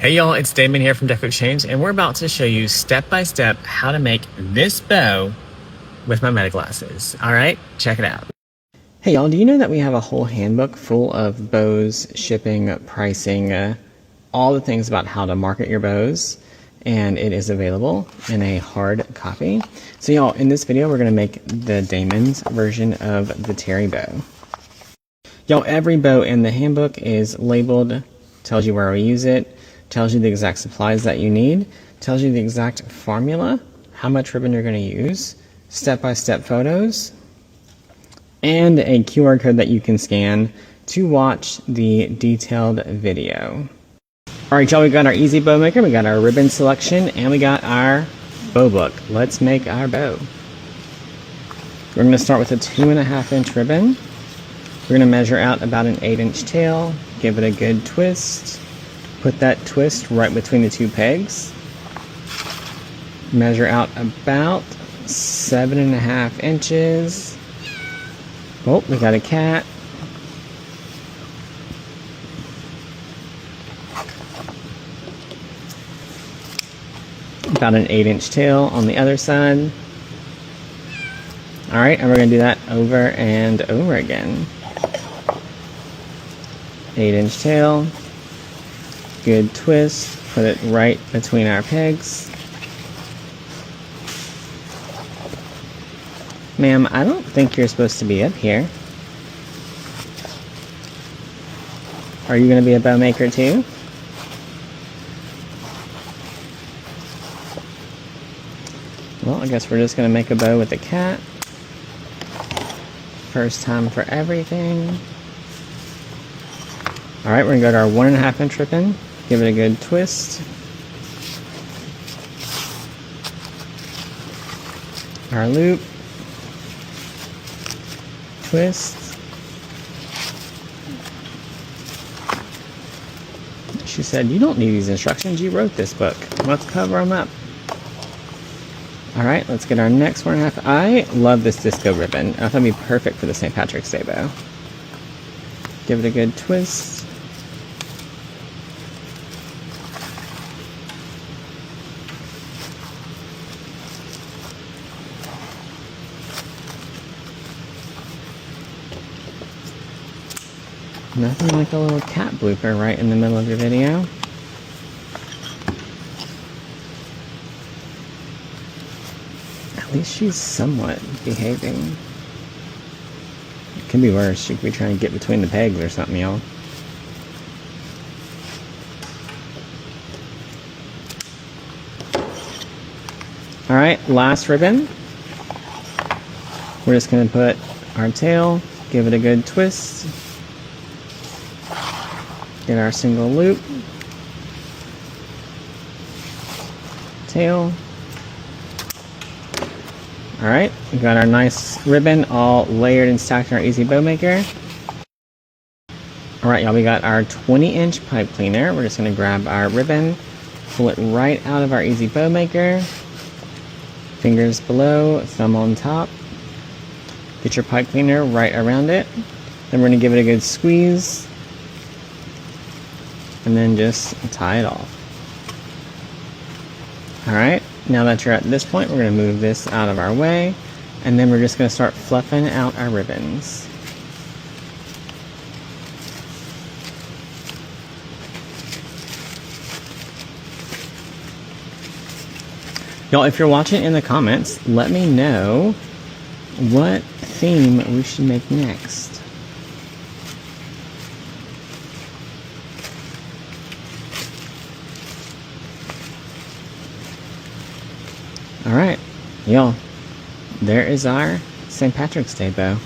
Hey y'all, it's Damon here from Deco Exchange, and we're about to show you step by step how to make this bow with my Meta glasses. All right, check it out. Hey y'all, do you know that we have a whole handbook full of bows, shipping, pricing, all the things about how to market your bows, and it is available in a hard copy. So y'all, in this video, we're gonna make the Damon's version of the Terry bow. Y'all, every bow in the handbook is labeled, tells you where we use it, tells you the exact supplies that you need, tells you the exact formula, how much ribbon you're going to use, step-by-step photos, and a QR code that you can scan to watch the detailed video. Alright y'all, we got our easy bow maker, we got our ribbon selection, and we got our bow book. Let's make our bow. We're going to start with a 2.5 inch ribbon. We're going to measure out about an 8-inch tail, give it a good twist. Put that twist right between the two pegs. Measure out about 7.5 inches. Oh, we got a cat. About an 8-inch tail on the other side. Alright, and we're going to do that over and over again. 8-inch tail. Good twist, put it right between our pegs. Ma'am, I don't think you're supposed to be up here. Are you going to be a bow maker too? Well, I guess we're just going to make a bow with a cat. First time for everything. Alright, we're going to go to our 1.5 inch ribbon. Give it a good twist. Our loop. Twist. She said, "You don't need these instructions, you wrote this book. Let's cover them up." Alright, let's get our next 1.5. I love this disco ribbon. I thought it'd be perfect for the St. Patrick's Day bow. Give it a good twist. Nothing like a little cat blooper right in the middle of your video. At least she's somewhat behaving. It could be worse. She could be trying to get between the pegs or something, y'all. Alright, last ribbon. We're just going to put our tail, give it a good twist. Get our single loop, tail. Alright, we got our nice ribbon all layered and stacked in our easy bow maker. Alright y'all, we got our 20-inch pipe cleaner. We're just going to grab our ribbon, pull it right out of our easy bow maker. Fingers below, thumb on top. Get your pipe cleaner right around it. Then we're going to give it a good squeeze. And then just tie it off. Alright, now that you're at this point, we're going to move this out of our way, and then we're just going to start fluffing out our ribbons. Y'all, if you're watching in the comments, let me know what theme we should make next. Alright, y'all, there is our St. Patrick's Day bow.